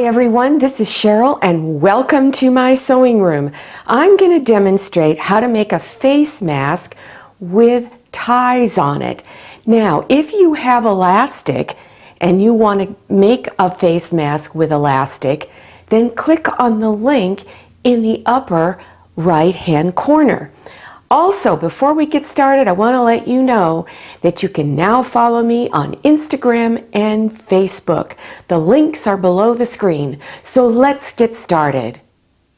everyone, this is Cheryl and welcome to my sewing room. I'm going to demonstrate how to make a face mask with ties on it. Now, if you have elastic and you want to make a face mask with elastic, then click on the link in the upper right hand corner. Also, before we get started, I want to let you know that you can now follow me on Instagram and Facebook. The links are below the screen, so let's get started.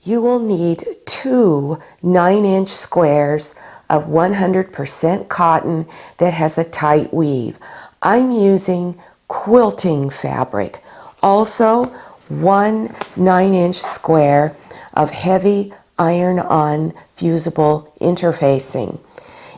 You will need two 9-inch squares of 100% cotton that has a tight weave. I'm using quilting fabric. Also, one 9-inch square of heavy iron-on fusible interfacing.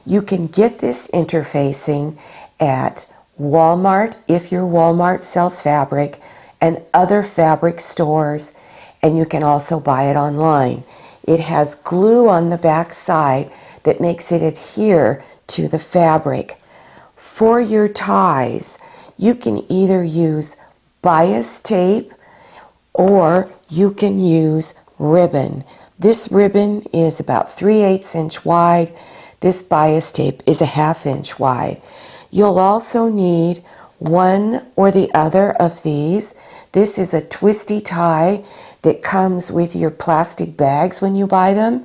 You can get this interfacing at Walmart if your Walmart sells fabric and other fabric stores, and you can also buy it online. It has glue on the back side that makes it adhere to the fabric. For your ties, you can either use bias tape or you can use ribbon. This ribbon is about 3/8 inch wide. This bias tape is a 1/2 inch wide. You'll also need one or the other of these. This is a twisty tie that comes with your plastic bags when you buy them.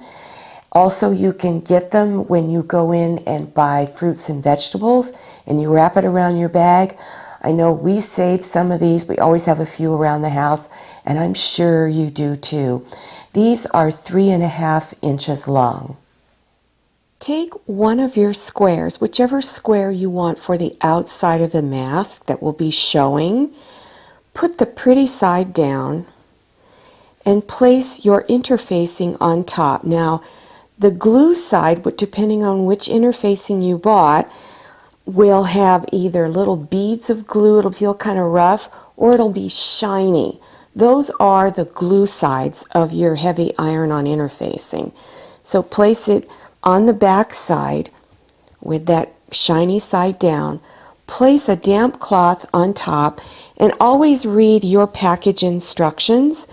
Also, you can get them when you go in and buy fruits and vegetables and you wrap it around your bag. I know we save some of these. We always have a few around the house, and I'm sure you do too. These are 3.5 inches long. Take one of your squares, whichever square you want for the outside of the mask that will be showing. Put the pretty side down and place your interfacing on top. Now, the glue side, depending on which interfacing you bought, will have either little beads of glue, it'll feel kind of rough, or it'll be shiny. Those are the glue sides of your heavy iron-on interfacing. So place it on the back side with that shiny side down. Place a damp cloth on top and always read your package instructions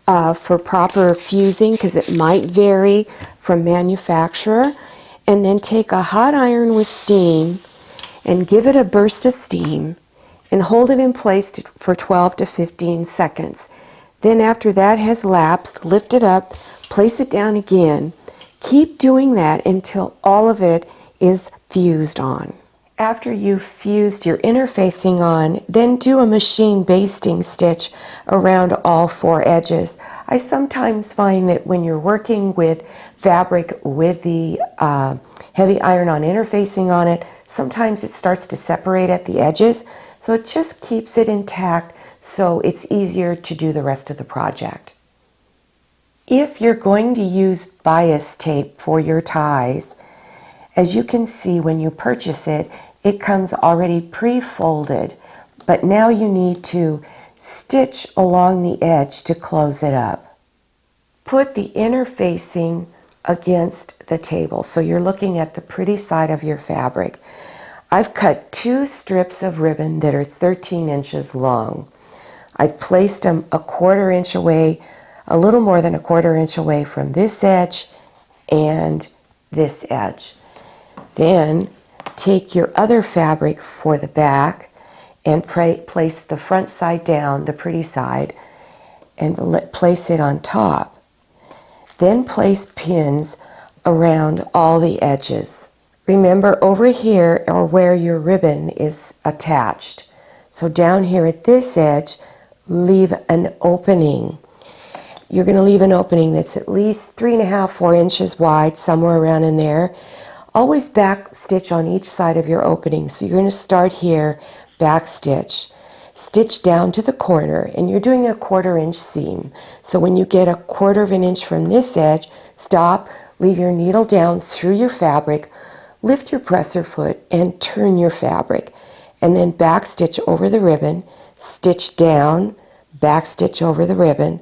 for proper fusing, because it might vary from manufacturer. And then take a hot iron with steam and give it a burst of steam and hold it in place for 12 to 15 seconds. Then after that has lapsed, lift it up, place it down again. Keep doing that until all of it is fused on. After you've fused your interfacing on, then do a machine basting stitch around all 4 edges. I sometimes find that when you're working with fabric with the heavy iron-on interfacing on it, sometimes it starts to separate at the edges, so it just keeps it intact so it's easier to do the rest of the project. If you're going to use bias tape for your ties, as you can see when you purchase it, it comes already pre-folded, but now you need to stitch along the edge to close it up. Put the interfacing against the table, so you're looking at the pretty side of your fabric. I've cut 2 strips of ribbon that are 13 inches long. I've placed them a 1/4 inch away, a little more than a 1/4 inch away from this edge and this edge. Then take your other fabric for the back and place the front side down, the pretty side, and place it on top. Then place pins around all the edges. Remember, over here are where your ribbon is attached. So down here at this edge, leave an opening. You're going to leave an opening that's at least 3.5, 4 inches wide, somewhere around in there. Always back stitch on each side of your opening. So you're going to start here, back stitch. Stitch down to the corner, and you're doing a 1/4 inch seam. So when you get a 1/4 inch from this edge, stop, leave your needle down through your fabric, lift your presser foot, and turn your fabric. And then back stitch over the ribbon, stitch down, back stitch over the ribbon.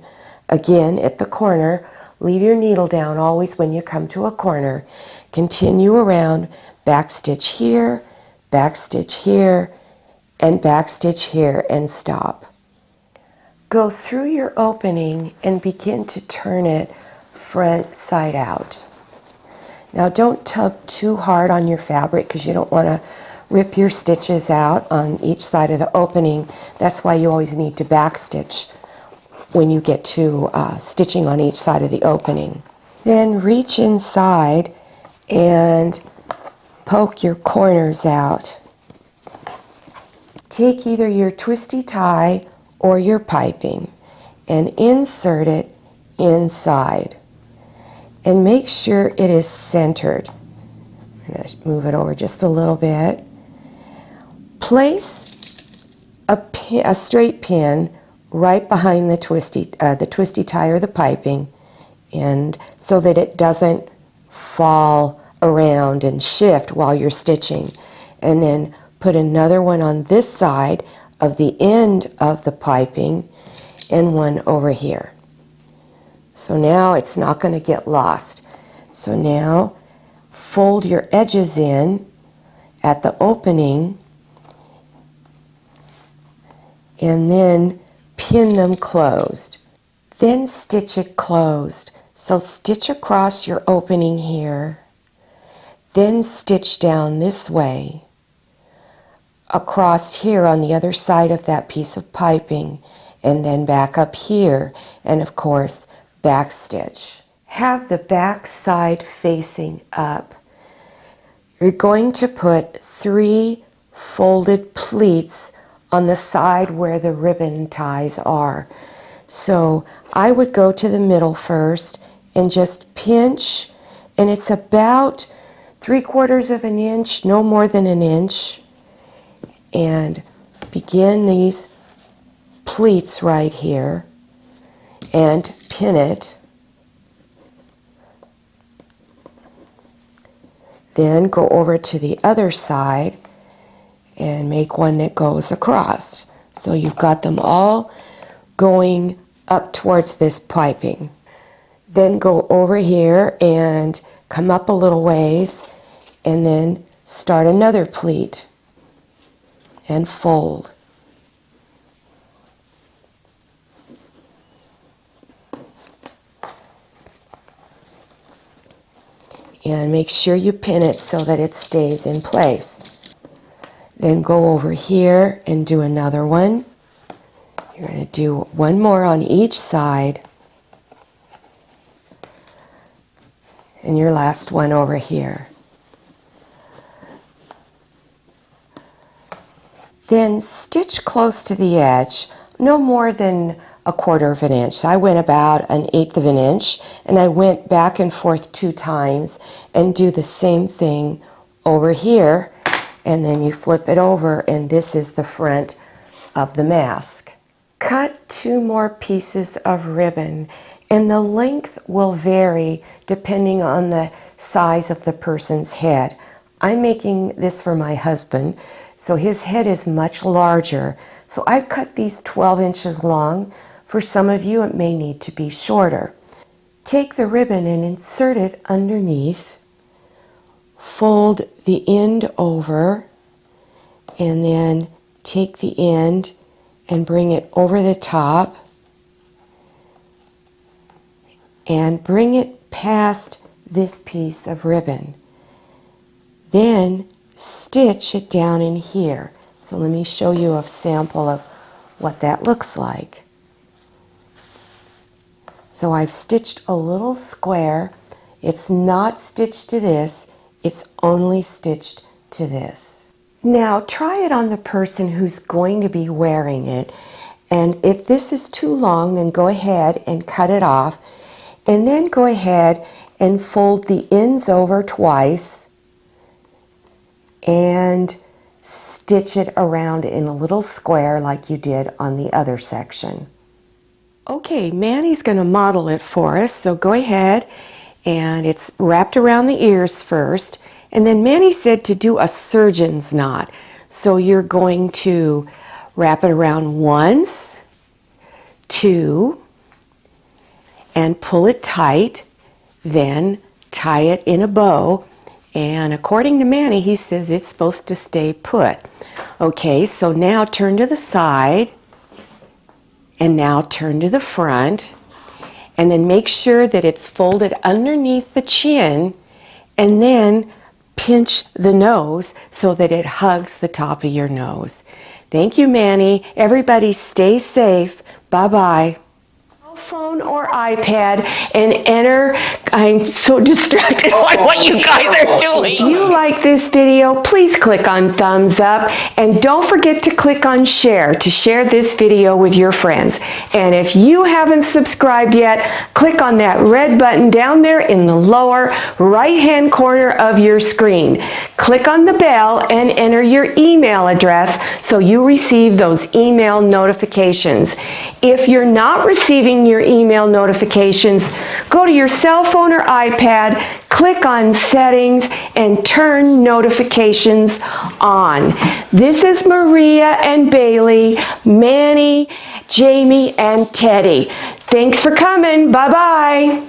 Again, at the corner, leave your needle down always when you come to a corner. Continue around, back stitch here, and back stitch here, and stop. go through your opening and begin to turn it front side out. Now don't tug too hard on your fabric because you don't want to rip your stitches out on each side of the opening. That's why you always need to backstitch when you get to stitching on each side of the opening. Then reach inside and poke your corners out. Take either your twisty tie or your piping and insert it inside. And make sure it is centered. I'm going to move it over just a little bit. Place a straight pin right behind the twisty tie or the piping, and so that it doesn't fall around and shift while you're stitching. And then put another one on this side of the end of the piping and one over here. So now it's not going to get lost. So now fold your edges in at the opening and then pin them closed. Then stitch it closed. So stitch across your opening here, then stitch down this way, across here on the other side of that piece of piping, and then back up here, and of course back stitch. Have the back side facing up. You're going to put 3 folded pleats on the side where the ribbon ties are. So I would go to the middle first and just pinch, and it's about 3/4 of an inch, no more than an inch, and begin these pleats right here and pin it. Then go over to the other side and make one that goes across. So you've got them all going up towards this piping. Then go over here and come up a little ways and then start another pleat and fold. And make sure you pin it so that it stays in place. Then go over here and do another one. You're going to do one more on each side. And your last one over here. Then stitch close to the edge, no more than 1/4 of an inch. So I went about 1/8 of an inch, and I went back and forth 2 times and do the same thing over here, and then you flip it over, and this is the front of the mask. Cut 2 more pieces of ribbon, and the length will vary depending on the size of the person's head. I'm making this for my husband, so his head is much larger. So I've cut these 12 inches long. For some of you, it may need to be shorter. Take the ribbon and insert it underneath. Fold the end over, and then take the end and bring it over the top and bring it past this piece of ribbon. Then stitch it down in here. So let me show you a sample of what that looks like. So I've stitched a little square. It's not stitched to this, it's only stitched to this. Now try it on the person who's going to be wearing it, and if this is too long, then go ahead and cut it off, and then go ahead and fold the ends over twice and stitch it around in a little square like you did on the other section. Okay, Manny's going to model it for us, so go ahead, and it's wrapped around the ears first, and then Manny said to do a surgeon's knot. So you're going to wrap it around once, 2, and pull it tight, then tie it in a bow, and according to Manny, he says it's supposed to stay put. Okay, so now turn to the side And now turn to the front, and then make sure that it's folded underneath the chin, and then pinch the nose so that it hugs the top of your nose. Thank you, Manny. Everybody stay safe. Bye-bye. Phone or iPad and enter. I'm so distracted by what you guys are doing. If you like this video, please click on thumbs up, and don't forget to click on share to share this video with your friends. And if you haven't subscribed yet, click on that red button down there in the lower right hand corner of your screen. Click on the bell and enter your email address so you receive those email notifications. If you're not receiving your email notifications, go to your cell phone or iPad, click on settings, and turn notifications on. This is Maria and Bailey, Manny, Jamie, and Teddy. Thanks for coming. Bye-bye.